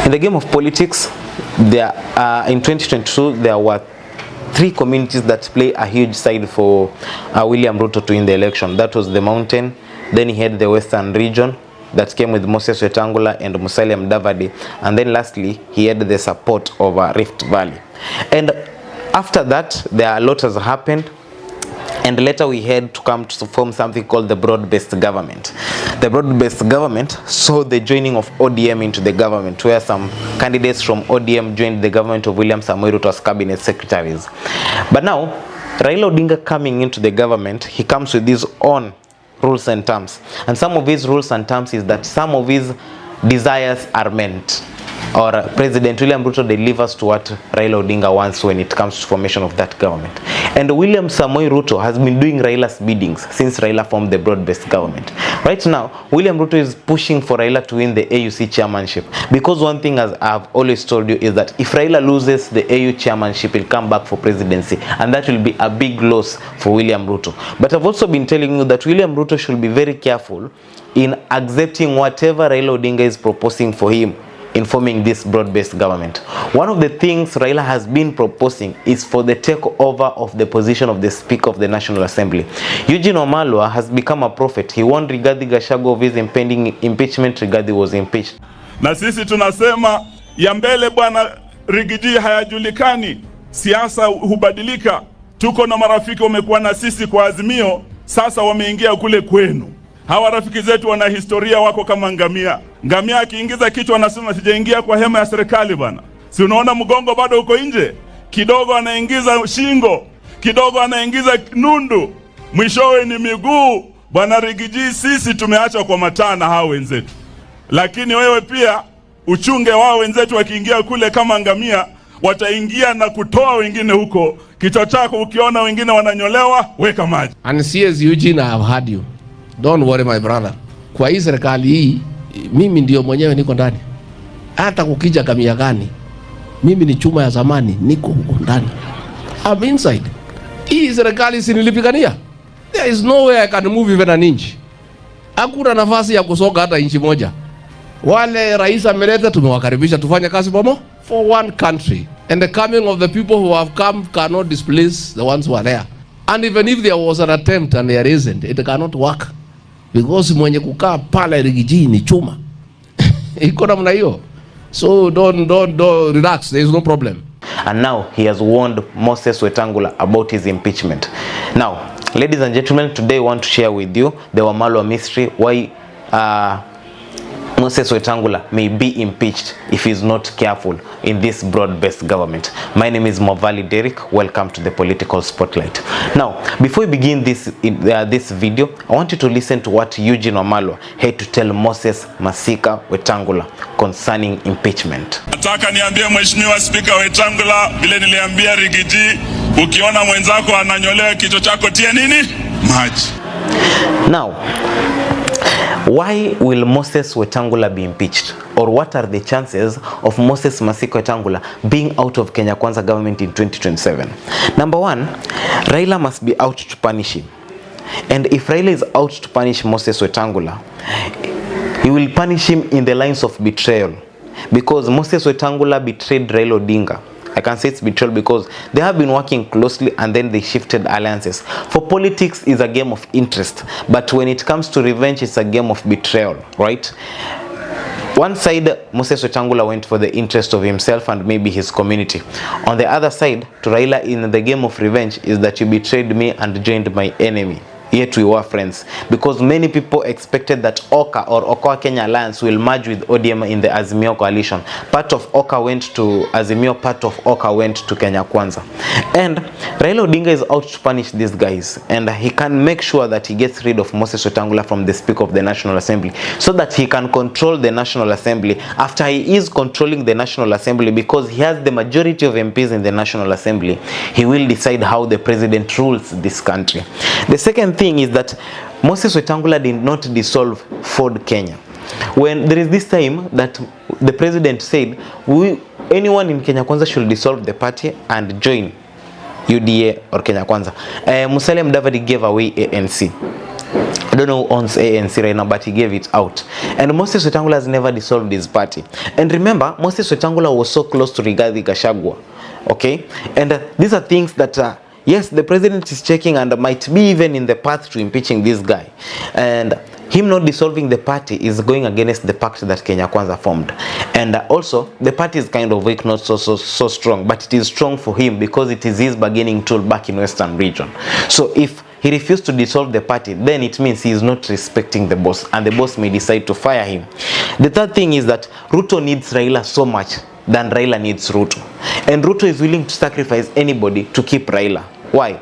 In the game of politics, there in 2022 there were 3 communities that play a huge side for William Ruto to win the election. That was the Mountain, then he had the Western region that came with Moses Wetangula and Musalia Mudavadi, and then lastly he had the support of Rift Valley. And after that, there are a lot has happened, and later we had to come to form something called the broad-based government. The broad-based government saw the joining of ODM into the government, where some candidates from ODM joined the government of William Samoei Ruto as cabinet secretaries. But now, Raila Odinga coming into the government, he comes with his own rules and terms. And some of his rules and terms is that some of his desires are meant, or President William Ruto delivers to what Raila Odinga wants when it comes to formation of that government. And William Samoei Ruto has been doing Raila's biddings since Raila formed the broad-based government. Right now, William Ruto is pushing for Raila to win the AUC chairmanship, because one thing, as I've always told you, is that if Raila loses the AU chairmanship, he'll come back for presidency, and that will be a big loss for William Ruto. But I've also been telling you that William Ruto should be very careful in accepting whatever Raila Odinga is proposing for him in forming this broad-based government. One of the things Raila has been proposing is for the takeover of the position of the Speaker of the National Assembly. Eugene Wamalwa has become a prophet. He warned Rigathi Gachagua of his impending impeachment. Rigathi was impeached. Na sisi tunasema ya mbele bwana Rigiji hayajulikani, siasa hubadilika. Tuko na marafiki wamekuwa na sisi kwa Azimio, sasa wameingia kule kwenu. Hawa rafiki zetu wana historia, wako kama ngamia. Ngamia akiingiza kichwa anasema sijaingia kwa hema ya serikali bwana. Si unaona mgongo bado uko nje? Kidogo anaingiza shingo, kidogo anaingiza nundu, mwishowe ni miguu. Bwana Rigiji, sisi tumeacha kwa matana hao wenzetu. Lakini wewe pia uchunge wao wenzetu, wakiingia kule kama ngamia, wataingia na kutoa wengine huko. Kichwa chako ukiona wengine wananyolewa, weka maji. And CS Eugene, I have heard you. Don't worry my brother. Kwa hii serikali hii, mimi ndio mwenyewe niko ndani. Hata kukija kamia gani, mimi ni chuma ya zamani, niko huko ndani. I'm inside. Hii serikali sinilipigania. There is no way I can move even an inch. Hakuna nafasi ya kusoka hata inchi moja. Wale rais ameleta, tumewakaribisha tufanye kazi pamoja for one country. And the coming of the people who have come cannot displace the ones who are there. And even if there was an attempt and there isn't, it cannot work. Because mwenye kukaa pale Rigiji ni chuma. Iko namna hiyo. So don't relax, there is no problem. And now he has warned Moses Wetangula about his impeachment. Now, ladies and gentlemen, today I want to share with you the Wamalwa mystery, why Moses Wetangula may be impeached if he is not careful in this broad-based government. My name is Movali Derek. Welcome to the Political Spotlight. Now, before we begin this video, I want you to listen to what Eugene Wamalwa had to tell Moses Masika Wetangula concerning impeachment. Nataka niambie Mheshimiwa Speaker Wetangula, vile niliambia Rigiji, ukiona mwenzako ananyolewa kichwa chako tia nini? Maji. Now, why will Moses Wetangula be impeached? Or what are the chances of Moses Masika Wetangula being out of Kenya Kwanza government in 2027? Number one, Raila must be out to punish him. And if Raila is out to punish Moses Wetangula, he will punish him in the lines of betrayal. Because Moses Wetangula betrayed Raila Odinga. I can say it's betrayal because they have been working closely and then they shifted alliances. For politics is a game of interest, but when it comes to revenge, it's a game of betrayal, right? One side, Moses Wetangula went for the interest of himself and maybe his community. On the other side, to Raila in the game of revenge is that you betrayed me and joined my enemy. Yet we were friends, because many people expected that OKA or Okoa Kenya Alliance will merge with ODM in the Azimio coalition. Part of OKA went to Azimio, part of OKA went to Kenya Kwanza. And Raila Odinga is out to punish these guys, and he can make sure that he gets rid of Moses Wetangula from the Speaker of the National Assembly, so that he can control the National Assembly after he is controlling the National Assembly, because he has the majority of MPs in the National Assembly. He will decide how the president rules this country. The second thing is that Moses Wetangula did not dissolve Ford Kenya. When there is this time that the president said anyone in Kenya Kwanza should dissolve the party and join UDA or Kenya Kwanza, Musalia Mudavadi gave away ANC. I don't know who owns ANC right now, but he gave it out. And Moses Wetangula has never dissolved his party. And remember, Moses Wetangula was so close to Rigathi Gachagua. Okay? And these are things that, yes, the president is checking and might be even in the path to impeaching this guy. And him not dissolving the party is going against the pact that Kenya Kwanza formed. And also, the party is kind of weak, not so strong, but it is strong for him because it is his bargaining tool back in Western region. So if he refused to dissolve the party, then it means he is not respecting the boss, and the boss may decide to fire him. The third thing is that Ruto needs Raila so much than Raila needs Ruto. And Ruto is willing to sacrifice anybody to keep Raila. Why?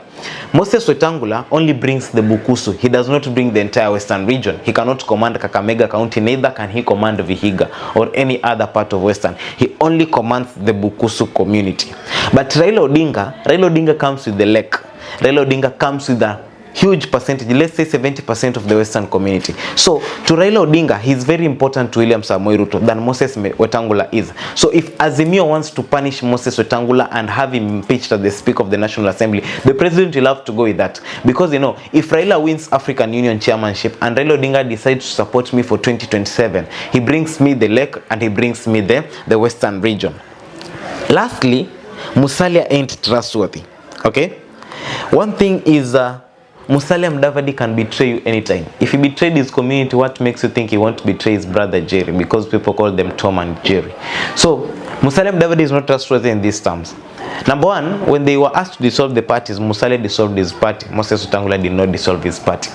Moses Wetangula only brings the Bukusu. He does not bring the entire Western region. He cannot command Kakamega County, neither can he command Vihiga or any other part of Western. He only commands the Bukusu community. But Raila Odinga comes with the lake. Raila Odinga comes with a huge percentage, let's say 70% of the Western community. So to Raila Odinga, he's very important to William Samoei Ruto than Moses Wetangula is. So if Azimio wants to punish Moses Wetangula and have him impeached as the Speaker of the National Assembly, the president will have to go with that. Because, you know, if Raila wins African Union chairmanship and Raila Odinga decides to support me for 2027, he brings me the lake and he brings me the Western region. Lastly, Musalia ain't trustworthy. Okay? One thing is, Musalia Mudavadi can betray you anytime. If he betrayed his community, what makes you think he won't betray his brother Jerry? Because people call them Tom and Jerry. So, Musalia Mudavadi is not trustworthy in these terms. Number one, when they were asked to dissolve the parties, Musalia dissolved his party. Moses Wetangula did not dissolve his party.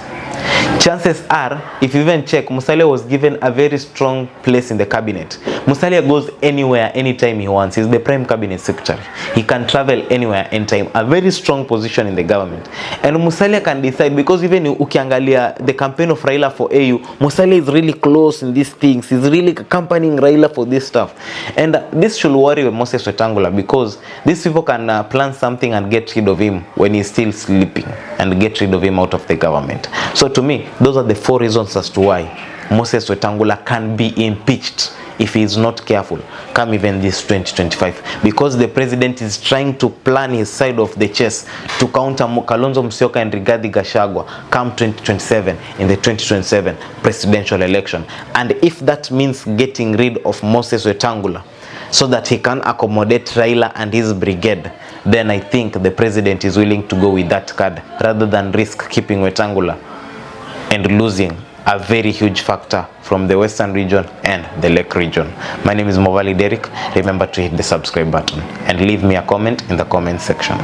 Chances are, if you even check, Musalia was given a very strong place in the cabinet. Musalia goes anywhere, anytime he wants. He's the prime cabinet secretary. He can travel anywhere, anytime. A very strong position in the government. And Musalia can decide, because even ukiangalia the campaign of Raila for AU, Musalia is really close in these things. He's really accompanying Raila for this stuff. And this should worry Moses Wetangula, because these people can plan something and get rid of him when he's still sleeping, and get rid of him out of the government. So to me, those are the 4 reasons as to why Moses Wetangula can be impeached if he is not careful come even this 2025, because the president is trying to plan his side of the chess to counter Kalonzo Musyoka and Rigathi Gachagua come 2027 in the 2027 presidential election. And if that means getting rid of Moses Wetangula so that he can accommodate Raila and his brigade, then I think the president is willing to go with that card rather than risk keeping Wetangula and losing a very huge factor from the Western region and the Lake region. My name is Movali Derek. Remember to hit the subscribe button and leave me a comment in the comment section.